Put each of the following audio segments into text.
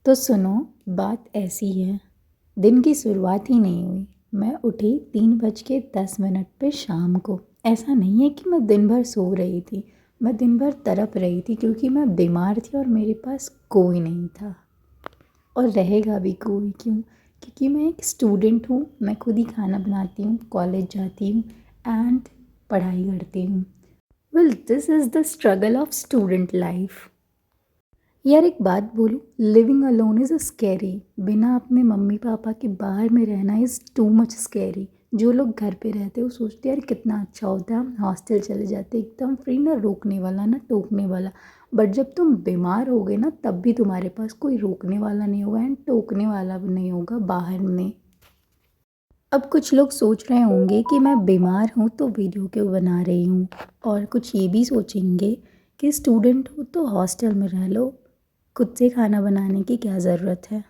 तो सुनो, बात ऐसी है। दिन की शुरुआत ही नहीं हुई, मैं उठी 3:10 पे शाम को। ऐसा नहीं है कि मैं दिन भर सो रही थी, मैं दिन भर तड़प रही थी क्योंकि मैं बीमार थी और मेरे पास कोई नहीं था। और रहेगा भी कोई क्यों? क्योंकि मैं एक स्टूडेंट हूँ, मैं खुद ही खाना बनाती हूँ, कॉलेज जाती हूँ एंड पढ़ाई करती हूँ। Well, this is the struggle of student life. यार एक बात बोलूँ, लिविंग अलोन इज़ स्कैरी। बिना अपने मम्मी पापा के बाहर में रहना इज़ टू मच स्कैरी। जो लोग घर पे रहते हैं वो सोचते हैं यार कितना अच्छा होता है, हम हॉस्टल चले जाते एकदम फ्री, ना रोकने वाला ना टोकने वाला। बट जब तुम बीमार होगे ना, तब भी तुम्हारे पास कोई रोकने वाला नहीं होगा एंड टोकने वाला भी नहीं होगा बाहर में। अब कुछ लोग सोच रहे होंगे कि मैं बीमार हूँ तो वीडियो क्यों बना रही हूँ, और कुछ ये भी सोचेंगे कि स्टूडेंट हो तो हॉस्टल में रह लो, खुद से खाना बनाने की क्या ज़रूरत है।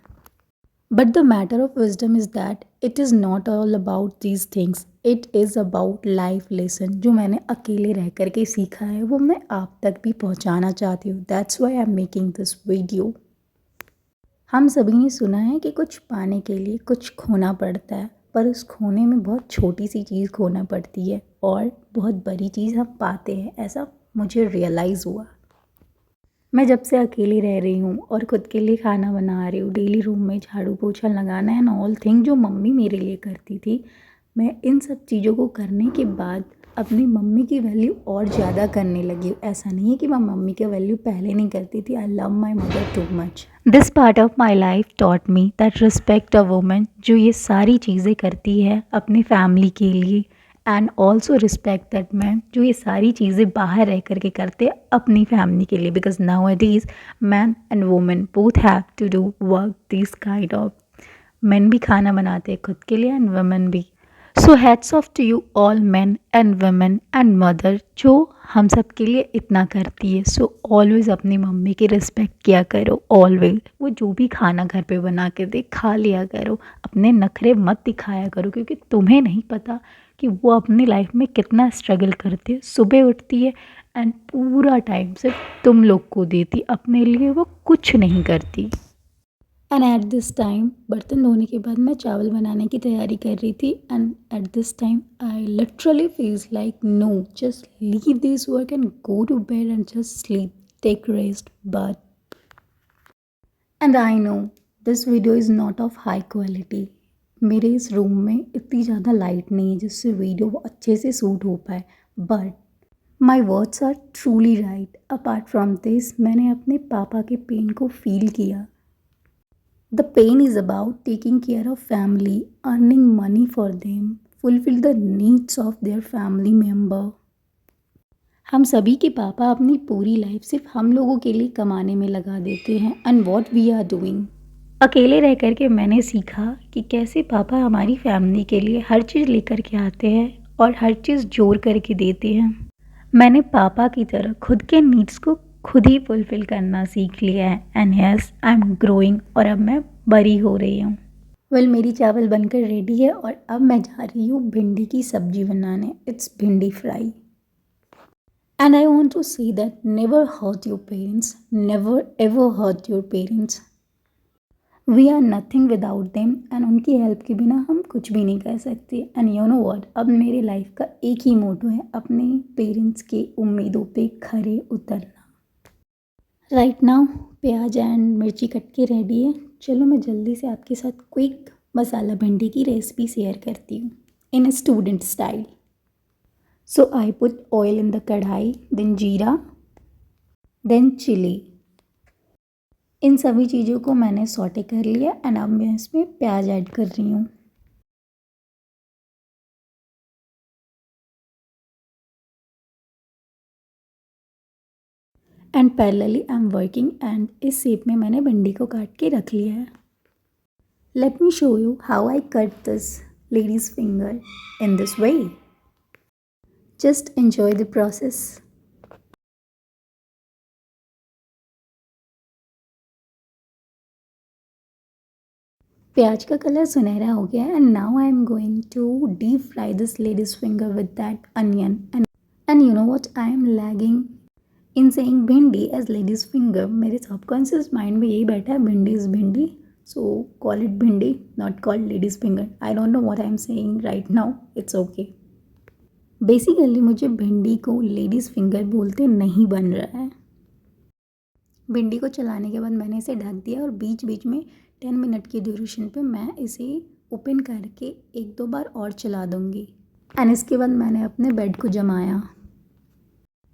But the matter of wisdom is that it is not all about these things, it is about life lesson. जो मैंने अकेले रह कर के सीखा है वो मैं आप तक भी पहुँचाना चाहती हूँ। That's why I am making this video. हम सभी ने सुना है कि कुछ पाने के लिए कुछ खोना पड़ता है, पर उस खोने में बहुत छोटी सी चीज़ खोना पड़ती है और बहुत बड़ी चीज़ हम पाते हैं, ऐसा मुझे रियलाइज़ हुआ। मैं जब से अकेली रह रही हूँ और खुद के लिए खाना बना रही हूँ, डेली रूम में झाड़ू पोछा लगाना एंड ऑल थिंग जो मम्मी मेरे लिए करती थी, मैं इन सब चीज़ों को करने के बाद अपनी मम्मी की वैल्यू और ज़्यादा करने लगी हूँ। ऐसा नहीं है कि मैं मम्मी की वैल्यू पहले नहीं करती थी, I love my mother too much. This part of my life taught me that respect a woman जो ये सारी चीज़ें करती है अपनी फैमिली के लिए, and also respect that man जो ये सारी चीज़ें बाहर रह कर के करते हैं अपनी फैमिली के लिए, because now it is man and women both have to do work this kind of. Man भी खाना बनाते हैं खुद के लिए एंड वुमेन भी। So hats off to you all man and women and mother जो हम सब के लिए इतना करती है। सो ऑलवेज़ अपनी मम्मी की रिस्पेक्ट किया करो, ऑलवेज। वो जो भी खाना घर पे बना के दे खा लिया करो, अपने नखरे मत दिखाया करो, क्योंकि तुम्हें नहीं पता कि वो अपनी लाइफ में कितना स्ट्रगल करती है। सुबह उठती है एंड पूरा टाइम सिर्फ तुम लोग को देती, अपने लिए वो कुछ नहीं करती। एंड एट दिस टाइम बर्तन धोने के बाद मैं चावल बनाने की तैयारी कर रही थी, and at this time I literally feels like no, just leave this work and go to bed and just sleep, take rest. But and I know this video is not of high quality. मेरे इस room में इतनी ज़्यादा light नहीं है जिससे video अच्छे से शूट हो पाए, but my words are truly right. Apart from this मैंने अपने पापा के पेन को फील किया। The pain is about taking care of family, earning money for them, fulfill the needs of their family member. हम सभी के पापा अपनी पूरी लाइफ सिर्फ हम लोगों के लिए कमाने में लगा देते हैं, and what we are doing. अकेले रह कर के मैंने सीखा कि कैसे पापा हमारी फैमिली के लिए हर चीज़ लेकर के आते हैं और हर चीज़ जोड़ करके देते हैं। मैंने पापा की तरह खुद के नीड्स को खुद ही फुलफ़िल करना सीख लिया है, and yes I am growing, और अब मैं बड़ी हो रही हूँ। वेल, मेरी चावल बनकर रेडी है और अब मैं जा रही हूँ भिंडी की सब्जी बनाने। It's bhindi fry. And I want to say that never hurt your parents, never ever hurt your parents. We are nothing without them, and उनकी हेल्प के बिना हम कुछ भी नहीं कर सकते। एंड यू नो व्हाट, अब मेरी लाइफ का एक ही मोटो है, अपने पेरेंट्स की उम्मीदों पे खरे उतरना। राइट नाउ प्याज एंड मिर्ची कट के रेडी है। चलो मैं जल्दी से आपके साथ क्विक मसाला भिंडी की रेसिपी शेयर करती हूँ इन student style. So I put oil in the कढ़ाई, देन जीरा, देन चिली। इन सभी चीज़ों को मैंने सॉटे कर लिया एंड अब मैं इसमें प्याज ऐड कर रही हूँ। And parallelly I am working, and इस शेप में मैंने भिंडी को काट के रख लिया है। Let me show you how I cut this ladies finger in this way. Just enjoy the process. प्याज का कलर सुनहरा हो गया and now I am going to deep fry this ladies finger with that onion. And you know what, I am lagging in saying bhindi as ladies finger मेरे subconscious mind में यही बैठा है, भिंडी इज़ भिंडी, सो कॉल इट भिंडी, not called ladies finger. I don't know what I am saying right now, it's okay. Basically मुझे भिंडी को लेडीज़ फिंगर बोलते नहीं बन रहा है. भिंडी को चलाने के बाद मैंने इसे ढक दिया और बीच बीच में 10 मिनट की ड्यूरेशन पे मैं इसे ओपन करके एक दो बार और चला दूँगी. एंड इसके बाद मैंने अपने बेड को जमाया.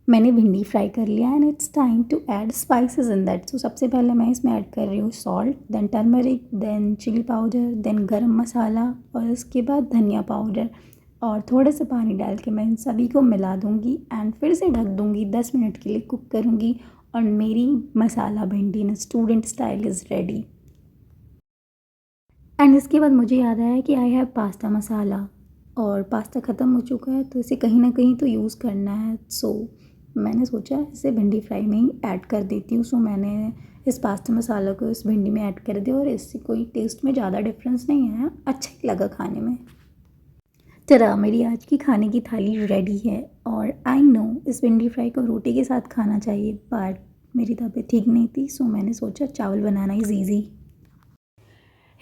मैंने भिंडी फ्राई कर लिया and it's time to add spices in that. So सबसे पहले मैं इसमें ऐड कर रही हूँ salt, then turmeric, then chilli powder, then garam masala और उसके बाद धनिया पाउडर और थोड़ा सा पानी डाल के मैं इन सभी को मिला दूँगी एंड फिर से ढक दूँगी. 10 मिनट के लिए कुक करूँगी और मेरी मसाला भिंडी इन student style is ready. And इसके बाद मुझे याद आया कि आई हैव पास्ता मसाला और पास्ता ख़त्म हो चुका है तो इसे कहीं ना कहीं तो यूज़ करना है. सो मैंने सोचा इसे भिंडी फ्राई में ही ऐड कर देती हूँ. सो मैंने इस पास्ता मसाला को इस भिंडी में ऐड कर दिया और इससे कोई टेस्ट में ज़्यादा डिफरेंस नहीं आया, अच्छा ही लगा खाने में. चला, मेरी आज की खाने की थाली रेडी है और आई नो इस भिंडी फ्राई को रोटी के साथ खाना चाहिए बट मेरी तबीयत ठीक नहीं थी, सो मैंने सोचा चावल बनाना is easy.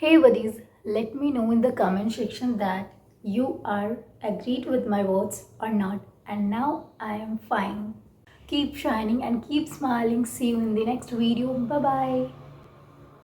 Hey buddies, let me know in the comment section that you are agreed with my words or not, and now I am fine. Keep shining and keep smiling. See you in the next video. Bye bye.